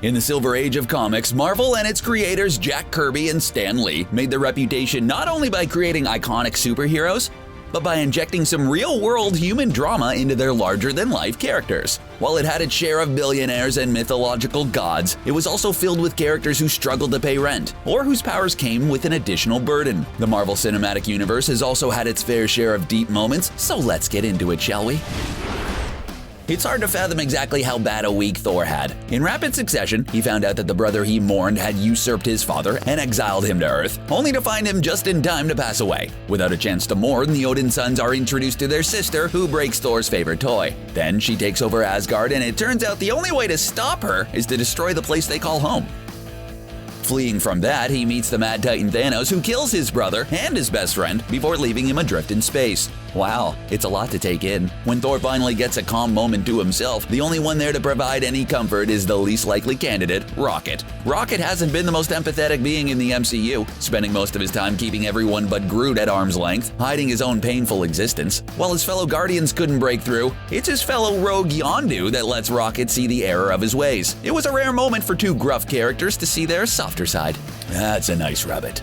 In the Silver Age of comics, Marvel and its creators Jack Kirby and Stan Lee made their reputation not only by creating iconic superheroes, but by injecting some real-world human drama into their larger-than-life characters. While it had its share of billionaires and mythological gods, it was also filled with characters who struggled to pay rent, or whose powers came with an additional burden. The Marvel Cinematic Universe has also had its fair share of deep moments, so let's get into it, shall we? It's hard to fathom exactly how bad a week Thor had. In rapid succession, he found out that the brother he mourned had usurped his father and exiled him to Earth, only to find him just in time to pass away. Without a chance to mourn, the Odin sons are introduced to their sister, who breaks Thor's favorite toy. Then she takes over Asgard, and it turns out the only way to stop her is to destroy the place they call home. Fleeing from that, he meets the Mad Titan Thanos, who kills his brother and his best friend before leaving him adrift in space. Wow, it's a lot to take in. When Thor finally gets a calm moment to himself, the only one there to provide any comfort is the least likely candidate, Rocket. Rocket hasn't been the most empathetic being in the MCU, spending most of his time keeping everyone but Groot at arm's length, hiding his own painful existence. While his fellow Guardians couldn't break through, it's his fellow rogue Yondu that lets Rocket see the error of his ways. It was a rare moment for two gruff characters to see their softer side. That's a nice rabbit.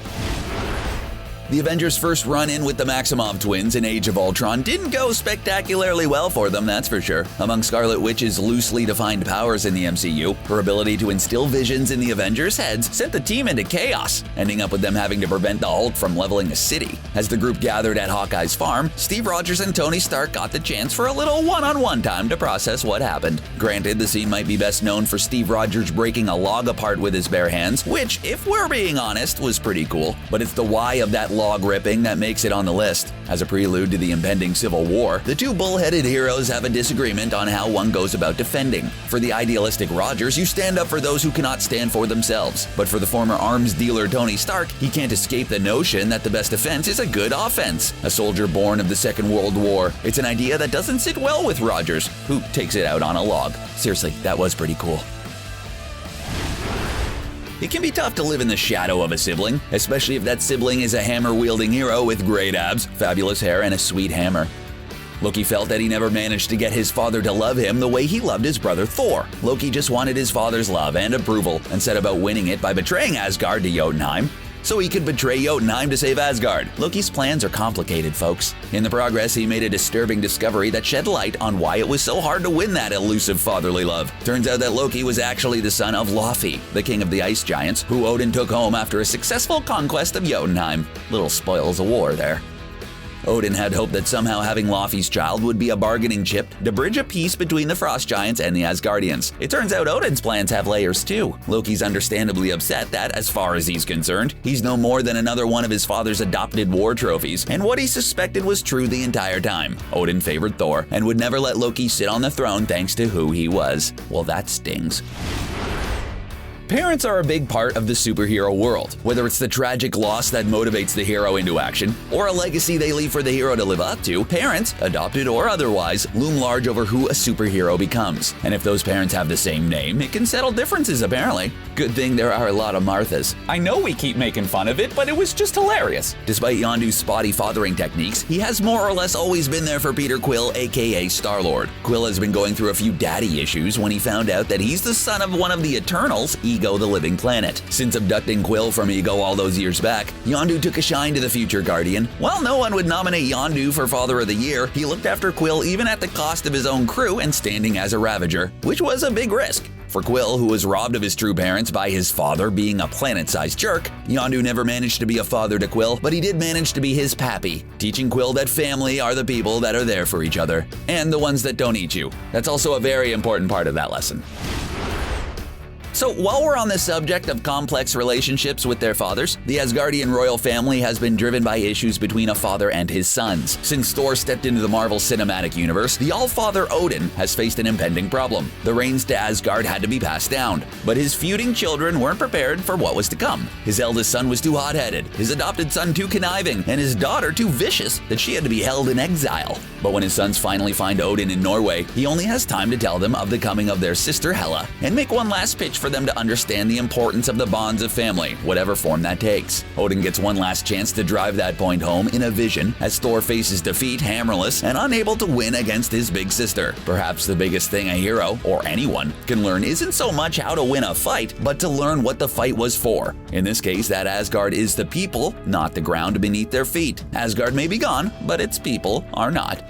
The Avengers' first run-in with the Maximoff twins in Age of Ultron didn't go spectacularly well for them, that's for sure. Among Scarlet Witch's loosely defined powers in the MCU, her ability to instill visions in the Avengers' heads sent the team into chaos, ending up with them having to prevent the Hulk from leveling a city. As the group gathered at Hawkeye's farm, Steve Rogers and Tony Stark got the chance for a little one-on-one time to process what happened. Granted, the scene might be best known for Steve Rogers breaking a log apart with his bare hands, which, if we're being honest, was pretty cool. But it's the why of that log ripping that makes it on the list. As a prelude to the impending Civil War, the two bullheaded heroes have a disagreement on how one goes about defending. For the idealistic Rogers, you stand up for those who cannot stand for themselves. But for the former arms dealer Tony Stark, he can't escape the notion that the best defense is a good offense. A soldier born of the Second World War, it's an idea that doesn't sit well with Rogers, who takes it out on a log. Seriously, that was pretty cool. It can be tough to live in the shadow of a sibling, especially if that sibling is a hammer-wielding hero with great abs, fabulous hair, and a sweet hammer. Loki felt that he never managed to get his father to love him the way he loved his brother Thor. Loki just wanted his father's love and approval and set about winning it by betraying Asgard to Jotunheim, so he could betray Jotunheim to save Asgard. Loki's plans are complicated, folks. In the progress, he made a disturbing discovery that shed light on why it was so hard to win that elusive fatherly love. Turns out that Loki was actually the son of Loki, the king of the ice giants, who Odin took home after a successful conquest of Jotunheim. Little spoils of war there. Odin had hoped that somehow having Loki's child would be a bargaining chip to bridge a peace between the Frost Giants and the Asgardians. It turns out Odin's plans have layers too. Loki's understandably upset that, as far as he's concerned, he's no more than another one of his father's adopted war trophies, and what he suspected was true the entire time. Odin favored Thor and would never let Loki sit on the throne thanks to who he was. Well, that stings. Parents are a big part of the superhero world. Whether it's the tragic loss that motivates the hero into action, or a legacy they leave for the hero to live up to, parents, adopted or otherwise, loom large over who a superhero becomes. And if those parents have the same name, it can settle differences apparently. Good thing there are a lot of Marthas. I know we keep making fun of it, but it was just hilarious. Despite Yondu's spotty fathering techniques, he has more or less always been there for Peter Quill, aka Star-Lord. Quill has been going through a few daddy issues when he found out that he's the son of one of the Eternals, Ego the Living Planet. Since abducting Quill from Ego all those years back, Yondu took a shine to the future Guardian. While no one would nominate Yondu for Father of the Year, he looked after Quill even at the cost of his own crew and standing as a Ravager, which was a big risk. For Quill, who was robbed of his true parents by his father being a planet-sized jerk, Yondu never managed to be a father to Quill, but he did manage to be his pappy, teaching Quill that family are the people that are there for each other, and the ones that don't eat you. That's also a very important part of that lesson. So while we're on the subject of complex relationships with their fathers, the Asgardian royal family has been driven by issues between a father and his sons. Since Thor stepped into the Marvel Cinematic Universe, the All-Father Odin has faced an impending problem. The reins to Asgard had to be passed down, but his feuding children weren't prepared for what was to come. His eldest son was too hot-headed, his adopted son too conniving, and his daughter too vicious that she had to be held in exile. But when his sons finally find Odin in Norway, he only has time to tell them of the coming of their sister Hela and make one last pitch for them to understand the importance of the bonds of family, whatever form that takes. Odin gets one last chance to drive that point home in a vision as Thor faces defeat hammerless and unable to win against his big sister. Perhaps the biggest thing a hero, or anyone, can learn isn't so much how to win a fight, but to learn what the fight was for. In this case, that Asgard is the people, not the ground beneath their feet. Asgard may be gone, but its people are not.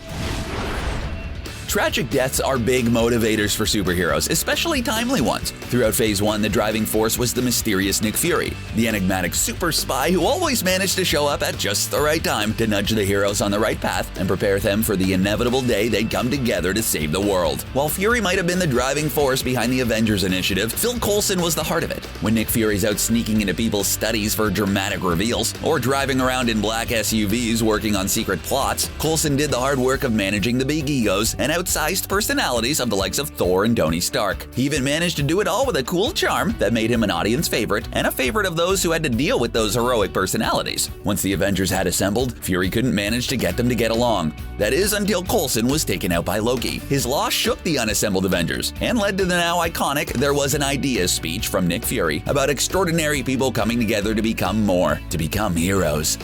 Tragic deaths are big motivators for superheroes, especially timely ones. Throughout Phase 1, the driving force was the mysterious Nick Fury, the enigmatic super spy who always managed to show up at just the right time to nudge the heroes on the right path and prepare them for the inevitable day they'd come together to save the world. While Fury might have been the driving force behind the Avengers initiative, Phil Coulson was the heart of it. When Nick Fury's out sneaking into people's studies for dramatic reveals, or driving around in black SUVs working on secret plots, Coulson did the hard work of managing the big egos and outsized personalities of the likes of Thor and Tony Stark. He even managed to do it all with a cool charm that made him an audience favorite and a favorite of those who had to deal with those heroic personalities. Once the Avengers had assembled, Fury couldn't manage to get them to get along. That is, until Coulson was taken out by Loki. His loss shook the unassembled Avengers and led to the now iconic "There Was an Idea" speech from Nick Fury about extraordinary people coming together to become more, to become heroes.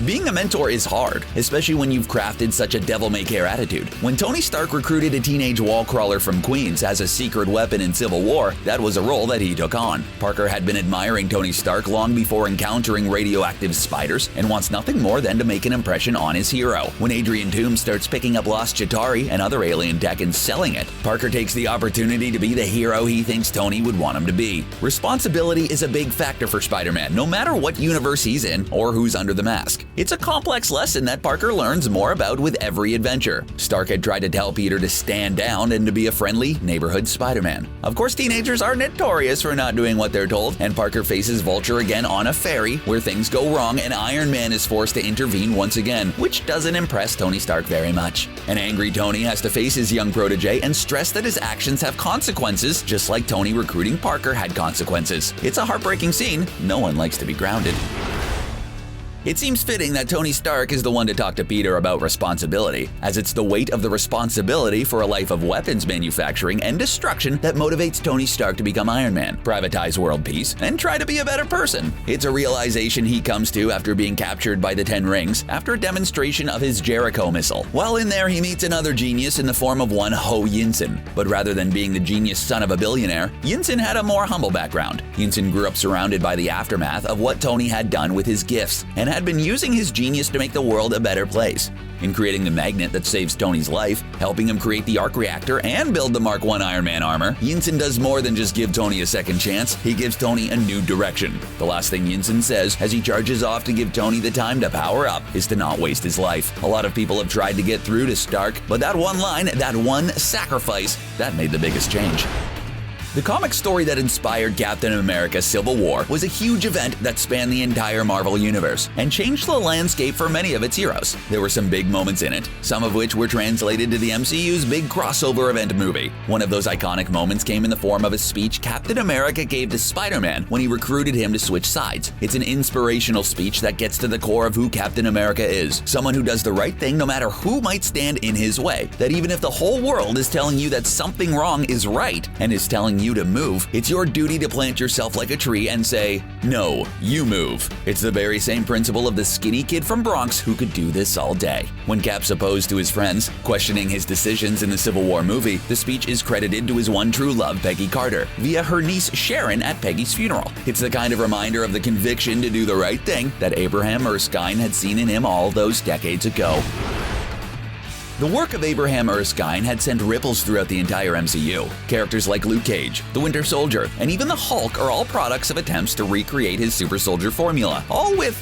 Being a mentor is hard, especially when you've crafted such a devil-may-care attitude. When Tony Stark recruited a teenage wall crawler from Queens as a secret weapon in Civil War, that was a role that he took on. Parker had been admiring Tony Stark long before encountering radioactive spiders and wants nothing more than to make an impression on his hero. When Adrian Toomes starts picking up lost Chitauri and other alien tech and selling it, Parker takes the opportunity to be the hero he thinks Tony would want him to be. Responsibility is a big factor for Spider-Man, no matter what universe he's in or who's under the mask. It's a complex lesson that Parker learns more about with every adventure. Stark had tried to tell Peter to stand down and to be a friendly neighborhood Spider-Man. Of course, teenagers are notorious for not doing what they're told, and Parker faces Vulture again on a ferry where things go wrong and Iron Man is forced to intervene once again, which doesn't impress Tony Stark very much. An angry Tony has to face his young protege and stress that his actions have consequences, just like Tony recruiting Parker had consequences. It's a heartbreaking scene. No one likes to be grounded. It seems fitting that Tony Stark is the one to talk to Peter about responsibility, as it's the weight of the responsibility for a life of weapons manufacturing and destruction that motivates Tony Stark to become Iron Man, privatize world peace, and try to be a better person. It's a realization he comes to after being captured by the Ten Rings after a demonstration of his Jericho missile. While in there, he meets another genius in the form of one Ho Yinsen. But rather than being the genius son of a billionaire, Yinsen had a more humble background. Yinsen grew up surrounded by the aftermath of what Tony had done with his gifts, and had been using his genius to make the world a better place. In creating the magnet that saves Tony's life, helping him create the arc reactor, and build the Mark I Iron Man armor, Yinsen does more than just give Tony a second chance. He gives Tony a new direction. The last thing Yinsen says as he charges off to give Tony the time to power up is to not waste his life. A lot of people have tried to get through to Stark, but that one line, that one sacrifice, that made the biggest change. The comic story that inspired Captain America: Civil War was a huge event that spanned the entire Marvel Universe and changed the landscape for many of its heroes. There were some big moments in it, some of which were translated to the MCU's big crossover event movie. One of those iconic moments came in the form of a speech Captain America gave to SpiderMan when he recruited him to switch sides. It's an inspirational speech that gets to the core of who Captain America is, someone who does the right thing no matter who might stand in his way, that even if the whole world is telling you that something wrong is right and is telling you to move, it's your duty to plant yourself like a tree and say, "No, you move." It's the very same principle of the skinny kid from Bronx who could do this all day. When Cap's opposed to his friends, questioning his decisions in the Civil War movie, the speech is credited to his one true love, Peggy Carter, via her niece Sharon at Peggy's funeral. It's the kind of reminder of the conviction to do the right thing that Abraham Erskine had seen in him all those decades ago. The work of Abraham Erskine had sent ripples throughout the entire MCU. Characters like Luke Cage, the Winter Soldier, and even the Hulk are all products of attempts to recreate his super soldier formula, all with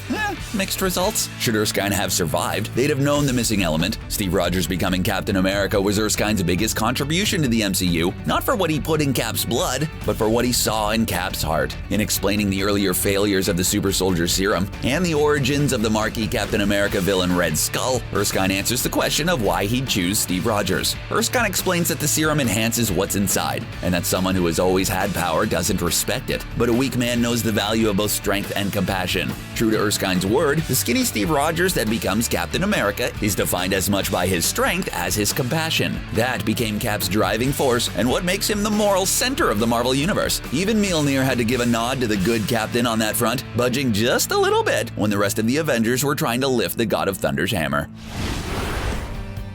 mixed results. Should Erskine have survived, they'd have known the missing element. Steve Rogers becoming Captain America was Erskine's biggest contribution to the MCU, not for what he put in Cap's blood, but for what he saw in Cap's heart. In explaining the earlier failures of the super soldier serum and the origins of the marquee Captain America villain Red Skull, Erskine answers the question of why why he'd choose Steve Rogers. Erskine explains that the serum enhances what's inside, and that someone who has always had power doesn't respect it, but a weak man knows the value of both strength and compassion. True to Erskine's word, the skinny Steve Rogers that becomes Captain America is defined as much by his strength as his compassion. That became Cap's driving force and what makes him the moral center of the Marvel Universe. Even Mjolnir had to give a nod to the good Captain on that front, budging just a little bit when the rest of the Avengers were trying to lift the God of Thunder's hammer.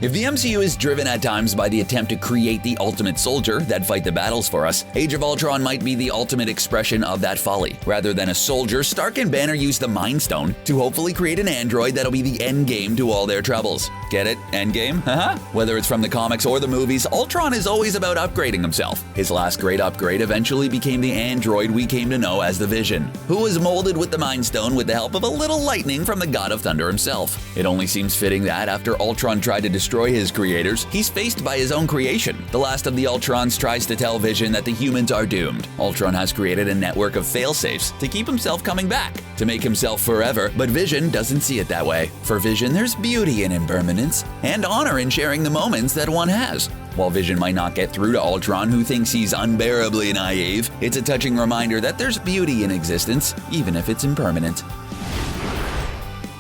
If the MCU is driven at times by the attempt to create the ultimate soldier that'd fight the battles for us, Age of Ultron might be the ultimate expression of that folly. Rather than a soldier, Stark and Banner use the Mind Stone to hopefully create an android that'll be the end game to all their troubles. Get it? Endgame? Haha. Whether it's from the comics or the movies, Ultron is always about upgrading himself. His last great upgrade eventually became the android we came to know as the Vision, who was molded with the Mind Stone with the help of a little lightning from the God of Thunder himself. It only seems fitting that after Ultron tried to destroy his creators, he's faced by his own creation. The last of the Ultrons tries to tell Vision that the humans are doomed. Ultron has created a network of failsafes to keep himself coming back, to make himself forever, but Vision doesn't see it that way. For Vision, there's beauty in impermanence, and honor in sharing the moments that one has. While Vision might not get through to Ultron, who thinks he's unbearably naive, it's a touching reminder that there's beauty in existence, even if it's impermanent.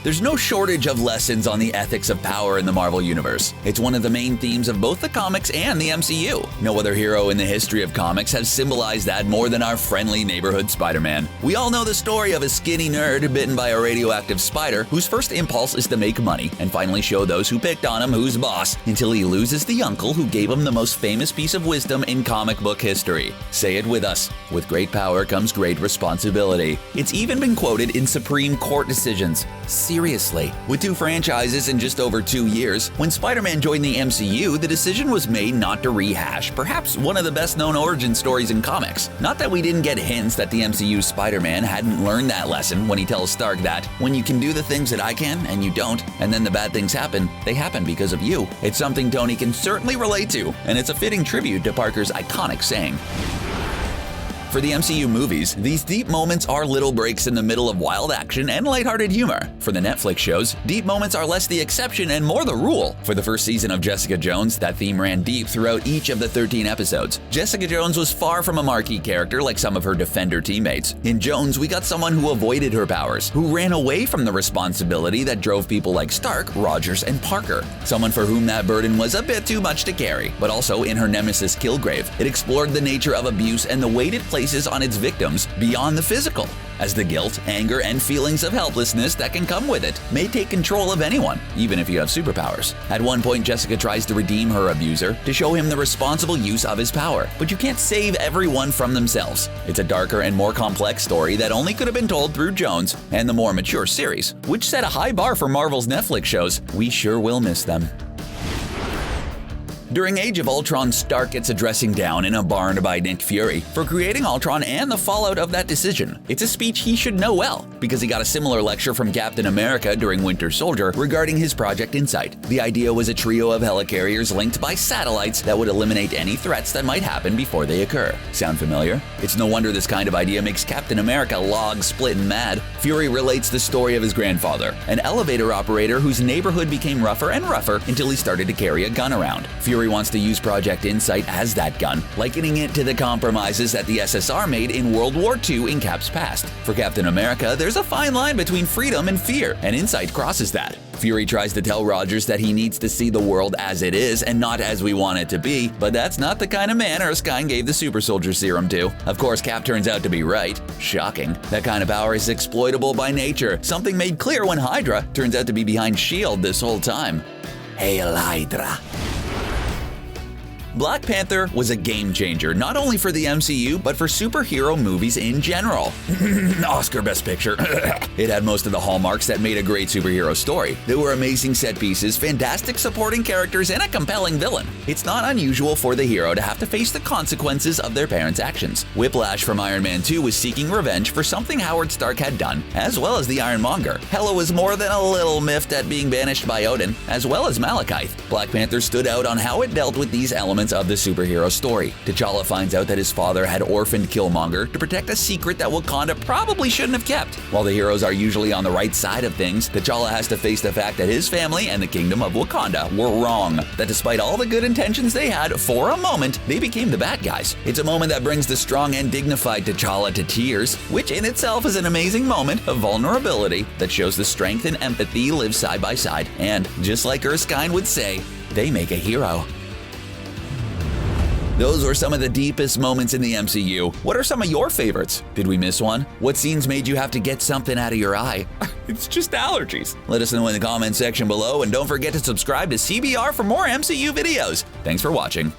There's no shortage of lessons on the ethics of power in the Marvel Universe. It's one of the main themes of both the comics and the MCU. No other hero in the history of comics has symbolized that more than our friendly neighborhood Spider-Man. We all know the story of a skinny nerd bitten by a radioactive spider whose first impulse is to make money and finally show those who picked on him who's boss, until he loses the uncle who gave him the most famous piece of wisdom in comic book history. Say it with us. With great power comes great responsibility. It's even been quoted in Supreme Court decisions. Seriously. With 2 franchises in just over 2 years, when Spider-Man joined the MCU, the decision was made not to rehash perhaps one of the best-known origin stories in comics. Not that we didn't get hints that the MCU Spider-Man hadn't learned that lesson when he tells Stark that, when you can do the things that I can and you don't, and then the bad things happen, they happen because of you. It's something Tony can certainly relate to, and it's a fitting tribute to Parker's iconic saying. For the MCU movies, these deep moments are little breaks in the middle of wild action and lighthearted humor. For the Netflix shows, deep moments are less the exception and more the rule. For the first season of Jessica Jones, that theme ran deep throughout each of the 13 episodes. Jessica Jones was far from a marquee character like some of her Defender teammates. In Jones, we got someone who avoided her powers, who ran away from the responsibility that drove people like Stark, Rogers, and Parker. Someone for whom that burden was a bit too much to carry. But also in her nemesis Kilgrave, it explored the nature of abuse and the weight it places on its victims beyond the physical, as the guilt, anger, and feelings of helplessness that can come with it may take control of anyone, even if you have superpowers. At one point, Jessica tries to redeem her abuser to show him the responsible use of his power, but you can't save everyone from themselves. It's a darker and more complex story that only could have been told through Jones and the more mature series, which set a high bar for Marvel's Netflix shows. We sure will miss them. During Age of Ultron, Stark gets a dressing down in a barn by Nick Fury for creating Ultron and the fallout of that decision. It's a speech he should know well, because he got a similar lecture from Captain America during Winter Soldier regarding his Project Insight. The idea was a trio of helicarriers linked by satellites that would eliminate any threats that might happen before they occur. Sound familiar? It's no wonder this kind of idea makes Captain America log split and mad. Fury relates the story of his grandfather, an elevator operator whose neighborhood became rougher and rougher until he started to carry a gun around. Fury wants to use Project Insight as that gun, likening it to the compromises that the SSR made in World War II in Cap's past. For Captain America, there's a fine line between freedom and fear, and Insight crosses that. Fury tries to tell Rogers that he needs to see the world as it is and not as we want it to be, but that's not the kind of man Erskine gave the super soldier serum to. Of course, Cap turns out to be right. Shocking. That kind of power is exploitable by nature, something made clear when Hydra turns out to be behind S.H.I.E.L.D. this whole time. Hail Hydra. Black Panther was a game changer, not only for the MCU, but for superhero movies in general. Oscar Best Picture. It had most of the hallmarks that made a great superhero story. There were amazing set pieces, fantastic supporting characters, and a compelling villain. It's not unusual for the hero to have to face the consequences of their parents' actions. Whiplash from Iron Man 2 was seeking revenge for something Howard Stark had done, as well as the Ironmonger. Hela was more than a little miffed at being banished by Odin, as well as Malekith. Black Panther stood out on how it dealt with these elements moments of the superhero story. T'Challa finds out that his father had orphaned Killmonger to protect a secret that Wakanda probably shouldn't have kept. While the heroes are usually on the right side of things, T'Challa has to face the fact that his family and the kingdom of Wakanda were wrong. That despite all the good intentions they had, for a moment, they became the bad guys. It's a moment that brings the strong and dignified T'Challa to tears, which in itself is an amazing moment of vulnerability that shows the strength and empathy live side by side. And just like Erskine would say, they make a hero. Those were some of the deepest moments in the MCU. What are some of your favorites? Did we miss one? What scenes made you have to get something out of your eye? It's just allergies. Let us know in the comment section below, and don't forget to subscribe to CBR for more MCU videos. Thanks for watching.